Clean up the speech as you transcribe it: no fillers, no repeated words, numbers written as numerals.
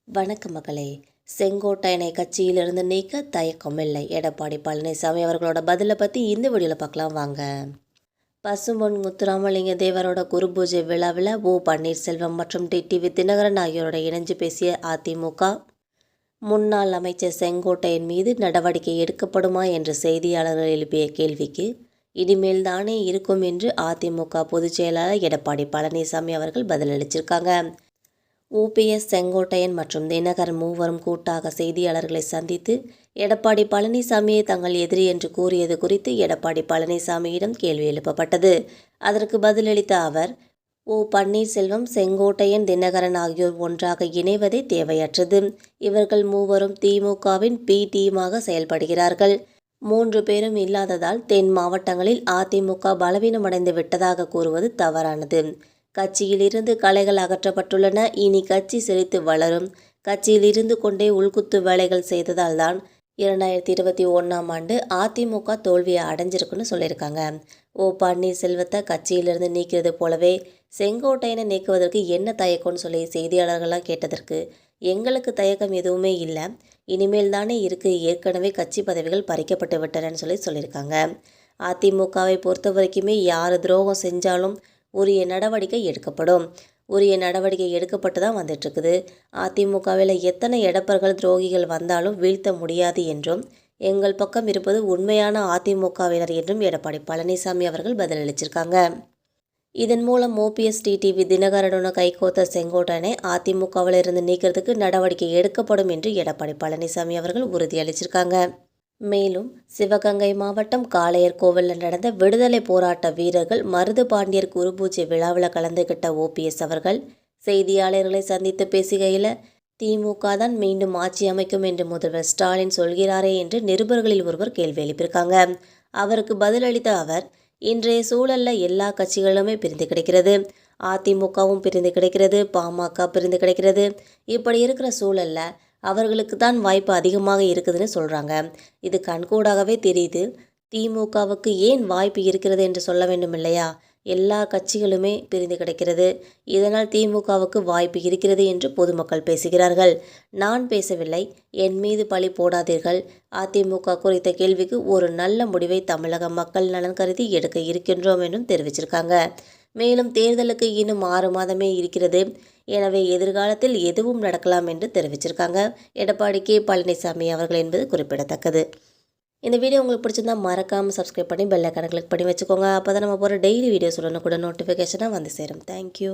வணக்கம் மகளே. செங்கோட்டையனை கட்சியிலிருந்து நீக்க தயக்கமில்லை. எடப்பாடி பழனிசாமி அவர்களோட பதிலை பற்றி இந்த வீடியோவில் பார்க்கலாம் வாங்க. பசும்பொன் முத்துராமலிங்க தேவரோட குரு பூஜை விழாவில் ஓ பன்னீர்செல்வம் மற்றும் டிடிவி தினகரன் ஆகியோரோட இணைஞ்சு பேசிய அதிமுக, முன்னாள் அமைச்சர் செங்கோட்டையன் மீது நடவடிக்கை எடுக்கப்படுமா என்று செய்தியாளர்கள் எழுப்பிய கேள்விக்கு இனிமேல் தானே இருக்கும் என்று அதிமுக பொதுச் செயலாளர் எடப்பாடி பழனிசாமி அவர்கள் பதிலளிச்சிருக்காங்க. ஓபிஎஸ், செங்கோட்டையன் மற்றும் தினகரன் மூவரும் கூட்டாக செய்தியாளர்களை சந்தித்து எடப்பாடி பழனிசாமியை தங்கள் எதிரி என்று கூறியது குறித்து எடப்பாடி பழனிசாமியிடம் கேள்வி எழுப்பப்பட்டது. அதற்கு பதிலளித்த அவர், ஓ பன்னீர்செல்வம், செங்கோட்டையன், தினகரன் ஆகியோர் ஒன்றாக இணைவதே தேவையற்றது. இவர்கள் மூவரும் திமுகவின் பி டீமாக செயல்படுகிறார்கள். 3 பேரும் இல்லாததால் தென் மாவட்டங்களில் அதிமுக பலவீனமடைந்து விட்டதாக கூறுவது தவறானது. கட்சியிலிருந்து கலைகள் அகற்றப்பட்டுள்ளன. இனி கட்சி செழித்து வளரும். கட்சியில் இருந்து கொண்டே உள்குத்து வேலைகள் செய்ததால் தான் 2021ஆம் ஆண்டு அதிமுக தோல்வியை அடைஞ்சிருக்குன்னு சொல்லியிருக்காங்க. ஓ பன்னீர்செல்வத்தை கட்சியிலிருந்து நீக்கிறது போலவே செங்கோட்டையனை நீக்குவதற்கு என்ன தயக்கம்னு சொல்லி செய்தியாளர்கள்லாம் கேட்டதற்கு, எங்களுக்கு தயக்கம் எதுவுமே இல்லை, இனிமேல் தானே இருக்குது, ஏற்கனவே கட்சி பதவிகள் பறிக்கப்பட்டு விட்டனன்னு சொல்லியிருக்காங்க. அதிமுகவை பொறுத்த வரைக்குமே யார் துரோகம் செஞ்சாலும் உரிய நடவடிக்கை எடுக்கப்படும். உரிய நடவடிக்கை எடுக்கப்பட்டு தான் வந்துட்டுருக்குது. அதிமுகவில் எத்தனை எடப்பர்கள் துரோகிகள் வந்தாலும் வீழ்த்த முடியாது என்றும், எங்கள் பக்கம் இருப்பது உண்மையான அதிமுகவினர் என்றும் எடப்பாடி பழனிசாமி அவர்கள் பதிலளிச்சிருக்காங்க. இதன் மூலம் ஓபிஎஸ், டிடிவி தினகரனுடன் கைகோத்த செங்கோட்டையனை அதிமுகவில் இருந்து நீக்கிறதுக்கு நடவடிக்கை எடுக்கப்படும் என்று எடப்பாடி பழனிசாமி அவர்கள் உறுதியளிச்சிருக்காங்க. மேலும் சிவகங்கை மாவட்டம் காளையர் கோவிலில் நடந்த விடுதலை போராட்ட வீரர்கள் மருது பாண்டியர் குருபூஜை விழாவில் கலந்துகிட்ட ஓபிஎஸ் அவர்கள் செய்தியாளர்களை சந்தித்து பேசுகையில், திமுக தான் மீண்டும் ஆட்சி அமைக்கும் என்று முதல்வர் ஸ்டாலின் சொல்கிறாரே என்று நிருபர்களில் ஒருவர் கேள்வி எழுப்பியிருக்காங்க. அவருக்கு பதிலளித்த அவர், இன்றைய சூழல்ல எல்லா கட்சிகளுமே பிரிந்து கிடைக்கிறது. அதிமுகவும் பிரிந்து கிடைக்கிறது, பாமக பிரிந்து கிடைக்கிறது. இப்படி இருக்கிற சூழல்ல அவர்களுக்கு தான் வாய்ப்பு அதிகமாக இருக்குதுன்னு சொல்கிறாங்க. இது கண்கூடாகவே தெரியுது. திமுகவுக்கு ஏன் வாய்ப்பு இருக்கிறது என்று சொல்ல வேண்டும் இல்லையா? எல்லா கட்சிகளுமே பிரிந்து கிடக்கிறது. இதனால் திமுகவுக்கு வாய்ப்பு இருக்கிறது என்று பொதுமக்கள் பேசுகிறார்கள். நான் பேசவில்லை, என் மீது பழி போடாதீர்கள். அதிமுக குறித்த கேள்விக்கு ஒரு நல்ல முடிவை தமிழக மக்கள் நலன் கருதி எடுக்க இருக்கின்றோம் என்றும் தெரிவிச்சிருக்காங்க. மேலும் தேர்தலுக்கு இன்னும் 6 மாதமே இருக்கிறது. எனவே எதிர்காலத்தில் எதுவும் நடக்கலாம் என்று தெரிவிச்சிருக்காங்க எடப்பாடி கே பழனிசாமி அவர்கள் என்பது குறிப்பிடத்தக்கது. இந்த வீடியோ உங்களுக்கு பிடிச்சிருந்தா மறக்காமல் சப்ஸ்கிரைப் பண்ணி பெல் ஐகானை கிளிக் பண்ணி வச்சுக்கோங்க. அப்போ தான் நம்ம போகிற டெய்லி வீடியோஸ் உடனுக்குடன் நோட்டிஃபிகேஷனாக வந்து சேரும். தேங்க்யூ.